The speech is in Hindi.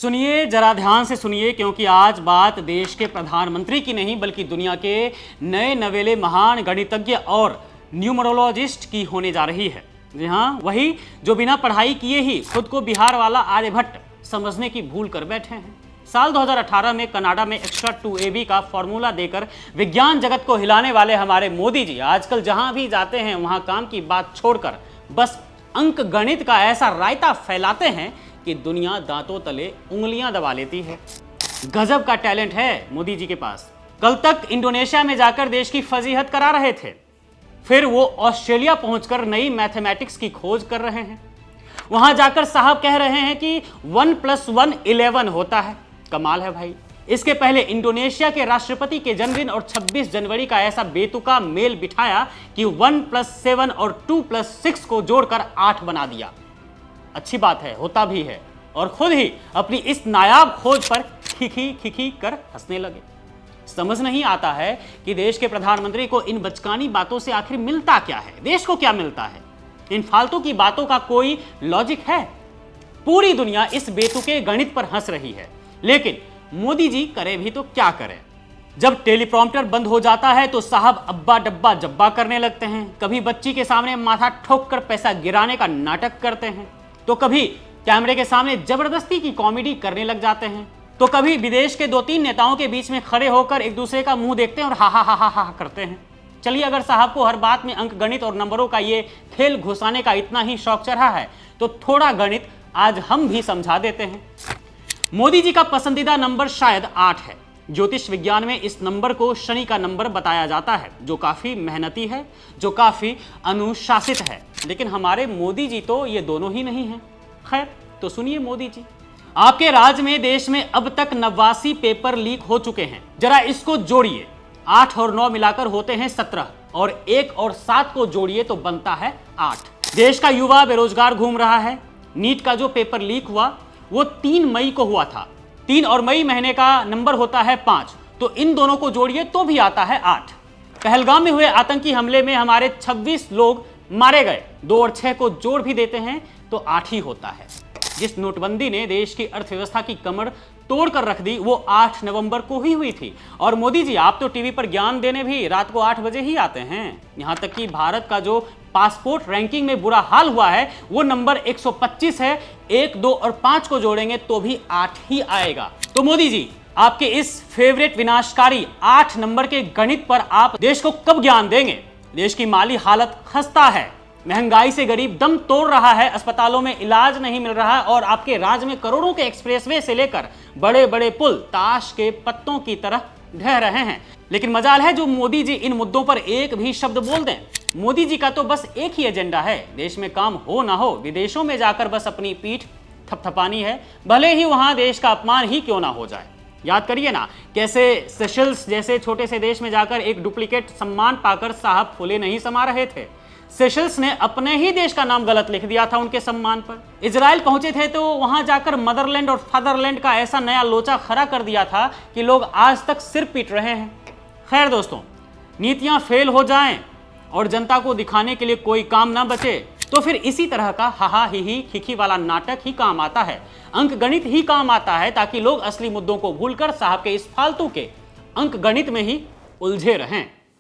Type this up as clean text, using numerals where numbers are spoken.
सुनिए, जरा ध्यान से सुनिए, क्योंकि आज बात देश के प्रधानमंत्री की नहीं बल्कि दुनिया के नए नवेले महान गणितज्ञ और न्यूमरोलॉजिस्ट की होने जा रही है। जी हाँ, वही जो बिना पढ़ाई किए ही खुद को बिहार वाला आर्यभट्ट समझने की भूल कर बैठे हैं। साल 2018 में कनाडा में एक्स्ट्रा 2ab का फॉर्मूला देकर विज्ञान जगत को हिलाने वाले हमारे मोदी जी आजकल जहां भी जाते हैं वहां काम की बात छोड़कर बस अंक गणित का ऐसा रायता फैलाते हैं कि दुनिया दांतों तले उंगलियां दबा लेती है। गजब का टैलेंट है मोदी जी के पास। कल तक इंडोनेशिया में जाकर देश की फजीहत करा रहे थे, फिर वो ऑस्ट्रेलिया पहुंचकर नई मैथमेटिक्स की खोज कर रहे हैं। वहां जाकर साहब कह रहे हैं कि 1 + 1 11 होता है। कमाल है भाई। इसके पहले इंडोनेशिया के राष्ट्रपति के जन्मदिन और 26 जनवरी का ऐसा बेतुका मेल बिठाया कि 1 + 7 और 2 + 6 को जोड़कर 8 बना दिया। अच्छी बात है, होता भी है, और खुद ही अपनी इस नायाब खोज पर खिखी कर हंसने लगे। समझ नहीं आता है कि देश के प्रधानमंत्री को इन बचकानी बातों से आखिर मिलता क्या है, देश को क्या मिलता है। इन फालतू की बातों का कोई लॉजिक है? पूरी दुनिया इस बेतुके गणित पर हंस रही है, लेकिन मोदी जी करे भी तो क्या करें। जब टेलीप्रॉम्प्टर बंद हो जाता है तो साहब अब्बा डब्बा जब्बा करने लगते हैं। कभी बच्ची के सामने माथा ठोक कर पैसा गिराने का नाटक करते हैं, तो कभी कैमरे के सामने जबरदस्ती की कॉमेडी करने लग जाते हैं, तो कभी विदेश के 2-3 नेताओं के बीच में खड़े होकर एक दूसरे का मुंह देखते हैं और हा हा हा हा हा करते हैं। चलिए, अगर साहब को हर बात में अंक गणित और नंबरों का ये खेल घुसाने का इतना ही शौक चढ़ा है तो थोड़ा गणित आज हम भी समझा देते हैं। मोदी जी का पसंदीदा नंबर शायद 8 है। ज्योतिष विज्ञान में इस नंबर को शनि का नंबर बताया जाता है, जो काफी मेहनती है, जो काफी अनुशासित है। लेकिन हमारे मोदी जी तो ये दोनों ही नहीं हैं। खैर, तो सुनिए मोदी जी, आपके राज में देश में अब तक 89 पेपर लीक हो चुके हैं। जरा इसको जोड़िए, 8 और 9 मिलाकर होते हैं 17, और 1 और 7 को जोड़िए तो बनता है 8। देश का युवा बेरोजगार घूम रहा है। नीट का जो पेपर लीक हुआ वो 3 मई को हुआ था। 3 और मई महीने का नंबर होता है 5, तो इन दोनों को जोड़िए तो भी आता है 8। पहलगाम में हुए आतंकी हमले में हमारे 26 लोग मारे गए। 2 और 6 को जोड़ भी देते हैं तो 8 ही होता है। जिस नोटबंदी ने देश की अर्थव्यवस्था की कमर तोड़कर रख दी वो 8 नवंबर को ही हुई थी। और मोदी जी, आप तो टीवी पर ज्ञान देने भी रात को 8 बजे ही आते हैं। यहां तक कि भारत का जो पासपोर्ट रैंकिंग में बुरा हाल हुआ है वो नंबर 125 है। 1, 2 और 5 को जोड़ेंगे तो भी 8 ही आएगा। तो मोदी जी, आपके इस फेवरेट विनाशकारी 8 नंबर के गणित पर आप देश को कब ज्ञान देंगे? देश की माली हालत खस्ता है, महंगाई से गरीब दम तोड़ रहा है, अस्पतालों में इलाज नहीं मिल रहा, और आपके राज्य में करोड़ों के एक्सप्रेसवे से लेकर बड़े बड़े पुल ताश के पत्तों की तरह ढह रहे हैं। लेकिन मजाल है जो मोदी जी इन मुद्दों पर एक भी शब्द बोल दें। मोदी जी का तो बस एक ही एजेंडा है, देश में काम हो ना हो, विदेशों में जाकर बस अपनी पीठ थपथपानी है, भले ही वहां देश का अपमान ही क्यों ना हो जाए। याद करिए ना, कैसे सेशल्स जैसे छोटे से देश में जाकर एक डुप्लीकेट सम्मान पाकर साहब फूले नहीं समा रहे थे। सेशल्स ने अपने ही देश का नाम गलत लिख दिया था उनके सम्मान पर। इजराइल पहुंचे थे तो वहां जाकर मदरलैंड और फादरलैंड का ऐसा नया लोचा खड़ा कर दिया था कि लोग आज तक सिर पीट रहे हैं। खैर दोस्तों, नीतियां फेल हो जाएं और जनता को दिखाने के लिए कोई काम ना बचे तो फिर इसी तरह का हाहा ही खिखी वाला नाटक ही काम आता है, अंक गणित ही काम आता है, ताकि लोग असली मुद्दों को भूलकर साहब के इस फालतू के अंक गणित में ही उलझे रहें।